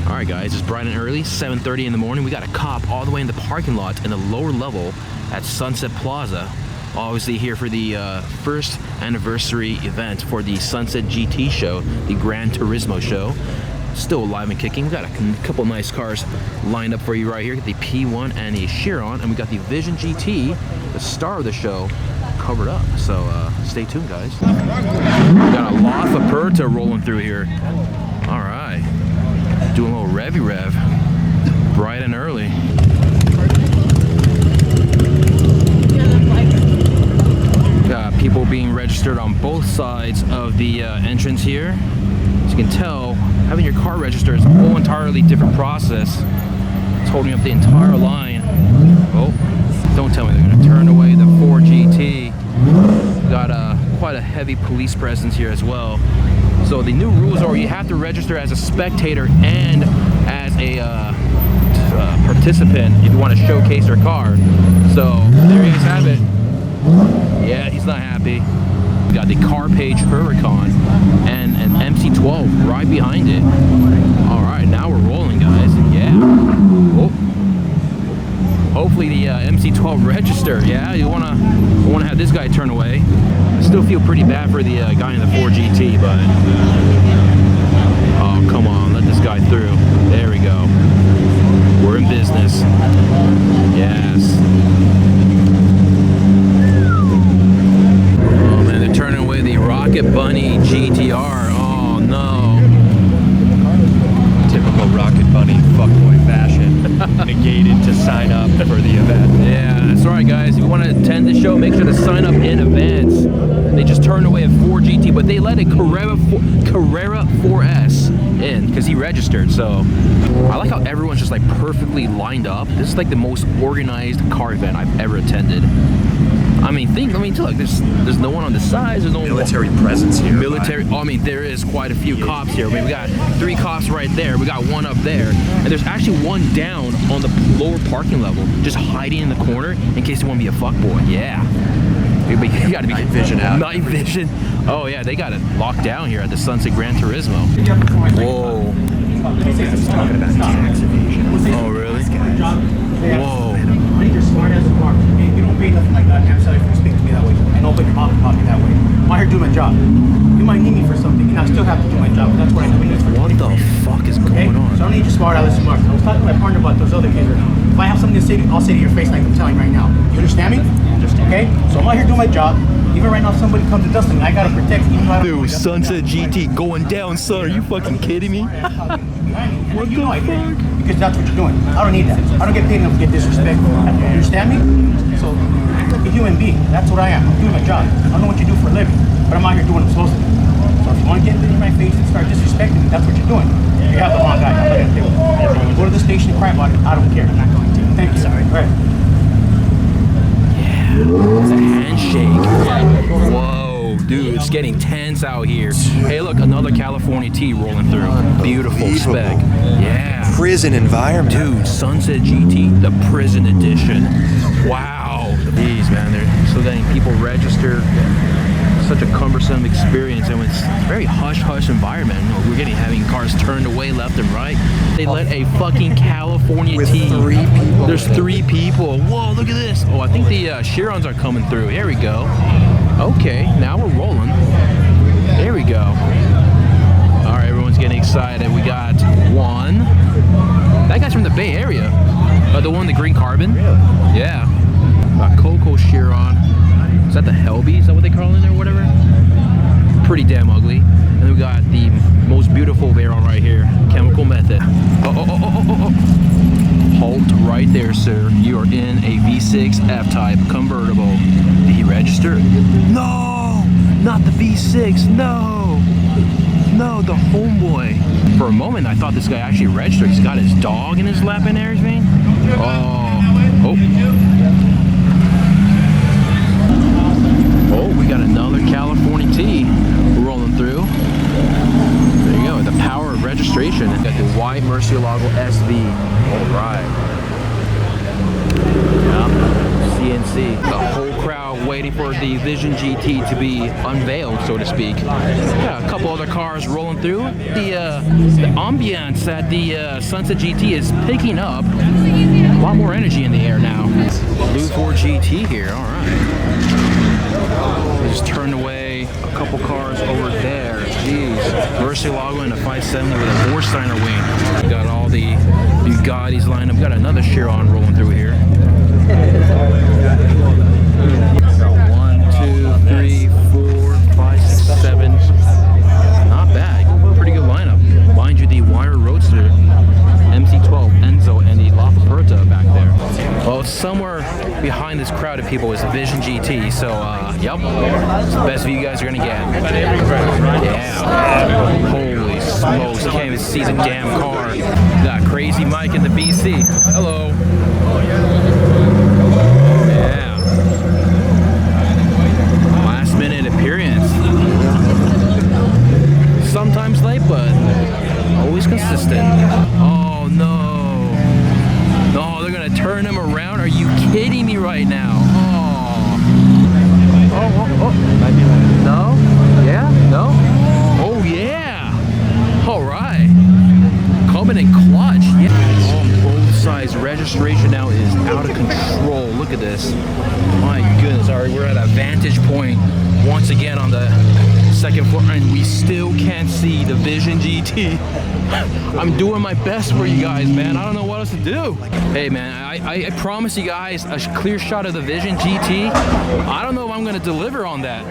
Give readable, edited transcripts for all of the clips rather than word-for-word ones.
Alright guys, it's bright and early, 7:30 in the morning. We got a cop all the way in the parking lot in the lower level at Sunset Plaza. Obviously here for the first anniversary event for the Sunset GT show, the Gran Turismo show. Still alive and kicking. We got a couple nice cars lined up for you right here. Got the P1 and the Chiron, and we got the Vision GT, the star of the show, covered up. So stay tuned, guys. We got a lot of Aperta rolling through here. All right, doing a little revy rev, bright and early. Got people being registered on both sides of the entrance here. As you can tell, having your car registered is a whole entirely different process. It's holding up the entire line. Oh, don't tell me they're gonna turn away the 4GT. Got quite a heavy police presence here as well. So the new rules are you have to register as a spectator and as a participant if you want to showcase your car. So there you guys have it. Yeah, he's not happy. We got the Car Page Huracan and an MC12 right behind it. All right, now we're rolling, guys. Yeah. Oh. Hopefully the MC12 register. Yeah, you wanna have this guy turn away. I still feel pretty bad for the guy in the 4GT, but oh come on, let this guy through. There we go. We're in business. Yes. Oh man, they're turning away the Rocket Bunny GTR. Oh no. Typical Rocket Bunny fuckboy fashion. Negated to sign up for the event. Yeah, that's right, guys. If you want to attend the show, make sure to sign up in advance. They just turned away a 4GT, but they let a Carrera 4S in because he registered. So I like how everyone's just like perfectly lined up. This is like the most organized car event I've ever attended. I mean, look, there's no one on the sides. There's no military presence here. Military. Oh, I mean, there is quite a few cops here. I mean, we got 3 cops right there. We got one up there, and there's actually one down on the lower parking level, just hiding in the corner in case you want to be a fuckboy. Yeah. You gotta be night vision out. Night vision. Oh yeah, they got it locked down here at the Sunset Gran Turismo. Whoa. He's talking about tax evasion. Oh really? Whoa. I need your smart ass car. You don't pay nothing like that. I'm sorry if you speak to me that way. And don't put your mouth talking that way. I'm out here doing my job. You might need me for something, and I still have to do my job. That's what I do. What the fuck is going on? So I don't need your smart ass smart. I was talking to my partner about those other kids right now. If I have something to say, I'll say to your face like I'm telling you right now. You understand me? Okay? So I'm out here doing my job. Even right now, if somebody comes to dust me, I gotta protect. Even though I don't. Dude, Sunset GT going down, son. Are you fucking kidding me? What the fuck? Because that's what you're doing. I don't need that. I don't get paid enough to get disrespectful. You understand me? So, like a human being, that's what I am. I'm doing my job. I don't know what you do for a living, but I'm out here doing what I'm supposed to do. So if you want to get in my face and start disrespecting me, that's what you're doing. You have the wrong guy. I'm not gonna do it. Go to the station and cry about it. I don't care. I'm not going to. Thank you. Sorry. All right. Yeah, it's a handshake. Whoa, dude, it's getting tense out here. Hey, look, another California T rolling through. Beautiful spec. Yeah. Prison environment. Dude, Sunset GT, the prison edition. Wow. Jeez, man, they're still getting people registered. Such a cumbersome experience, and it's a very hush-hush environment. You know, we're having cars turned away left and right. They let a fucking California T. 3 people. There's 3 people. Whoa, look at this. Oh, I think the Chirons are coming through. Here we go. Okay, now we're rolling. There we go. All right, everyone's getting excited. We got one. That guy's from the Bay Area. The one in the green carbon. Really? Yeah. Got Coco Chiron. Is that the Helby? Is that what they call it or whatever? Pretty damn ugly. And then we got the most beautiful Veyron right here, Chemical Method. Oh. Halt right there, sir. You are in a V6 F-Type convertible. Did he register? No! Not the V6, no! No, the homeboy. For a moment, I thought this guy actually registered. He's got his dog in his lap and everything. Oh, we got another California T rolling through. There you go, the power of registration. Got the white Murcielago SV. All right. Yeah. CNC. The whole crowd waiting for the Vision GT to be unveiled, so to speak. Got a couple other cars rolling through. The ambiance at the Sunset GT is picking up. A lot more energy in the air now. Blue 4 GT here, all right. We just turned away a couple cars over there. Jeez. Murcielago in a 570 with a Vorsteiner wing. We got all the Bugattis lined up. Got another Chiron rolling through here. 1, 2, 3, 4, 5, 6, 7. Not bad. Pretty good lineup. Mind you, the Wire Roadster, MC12, Enzo, and the La Perta back there. Well, somewhere behind this crowd of people is a Vision GT, so yep, it's the best view you guys are gonna get. Yeah. Holy smokes, you can't even see the damn car. Got Crazy Mike in the BC. Hello. Yeah. Last minute appearance. Sometimes late, but always consistent. Oh no. No, they're gonna turn him around. Are you kidding me right now? Oh. No? Yeah? No? Oh yeah. All right. Coming in clutch. Yeah. On both sides. Registration now is out of control. Look at this. My goodness. All right, we're at a vantage point once again on the second floor, and we still can't see the Vision GT. I'm doing my best for you guys, man. I don't know what else to do. Hey, man, I promise you guys a clear shot of the Vision GT. I don't know if I'm gonna deliver on that.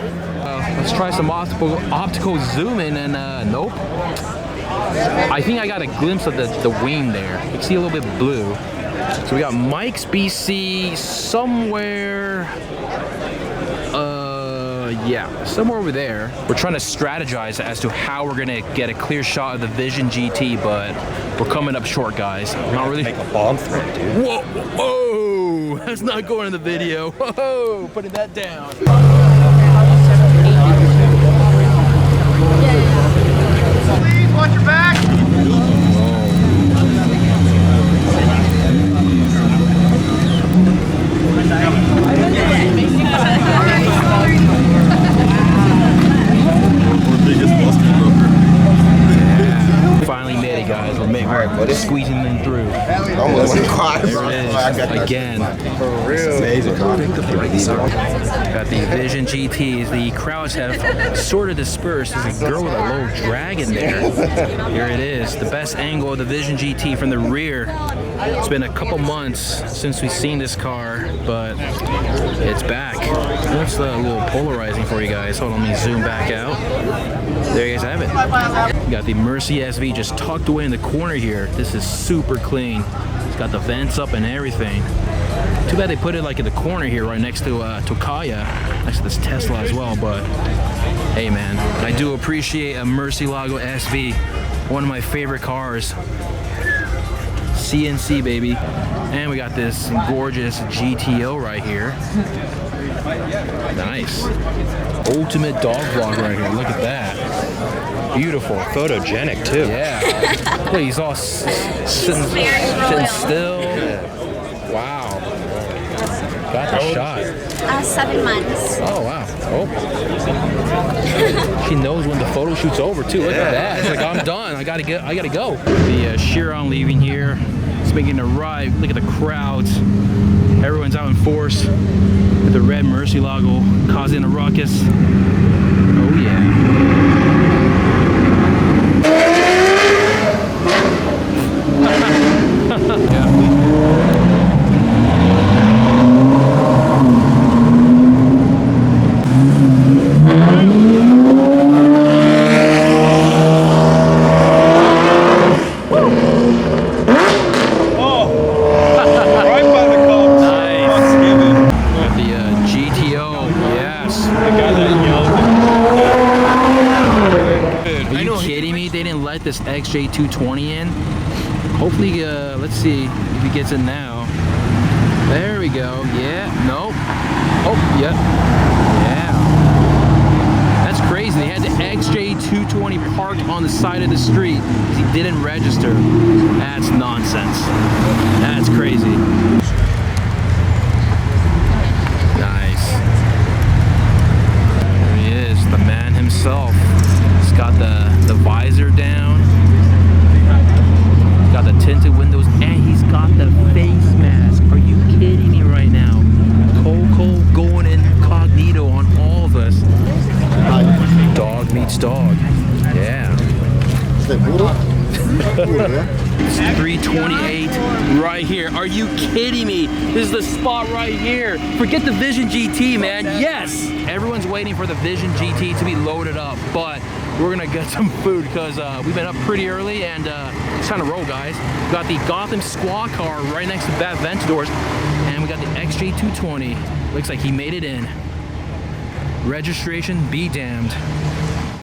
Let's try some optical zoom in, and nope. I think I got a glimpse of the wing there. You can see a little bit blue. So we got Mike's BC somewhere. Yeah, somewhere over there. We're trying to strategize as to how we're gonna get a clear shot of the Vision GT, but we're coming up short, guys. Not really. Make a bomb threat, dude. Whoa, whoa! That's not going in the video. Whoa, putting that down. Please watch your back. Finally made it, guys. We're squeezing them through. Almost went quiet. Again. For real. Amazing. Got the Vision GTs. The crowds have sort of dispersed. There's a girl with a little dragon there. Here it is. The best angle of the Vision GT from the rear. It's been a couple months since we've seen this car, but it's back. Looks a little polarizing for you guys. Hold on, let me zoom back out. There you guys have it. We got the Mercy SV just tucked away in the corner here. This is super clean. It's got the vents up and everything. Too bad they put it like in the corner here, right next to Tokaya, next to this Tesla as well. But hey, man, I do appreciate a Murcielago SV, one of my favorite cars. CNC, baby. And we got this gorgeous GTO right here. Nice. Ultimate dog vlog right here. Look at that. Beautiful. Photogenic, too. Yeah. Look, he's all sitting still. Wow. Got the shot. 7 months. Oh, wow. Oh. She knows when the photo shoot's over, too. Look at that. It's like, I'm done. I gotta go. The Chiron leaving here. It's making a ride. Look at the crowds. Everyone's out in force with the red Murcielago causing a ruckus. Oh, yeah. This XJ220 in. Hopefully, let's see if he gets in now. There we go. Yeah. Nope. Oh, yeah. Yeah. That's crazy. They had the XJ220 parked on the side of the street because he didn't register. That's nonsense. That's crazy. Nice dog. Yeah. Is that Buddha? Buddha, man. 328 right here. Are you kidding me? This is the spot right here. Forget the Vision GT, man. Yes! Everyone's waiting for the Vision GT to be loaded up, but we're gonna get some food because we've been up pretty early and it's time to roll, guys. We got the Gotham squad car right next to Bat Ventadors, and we got the XJ220. Looks like he made it in. Registration be damned.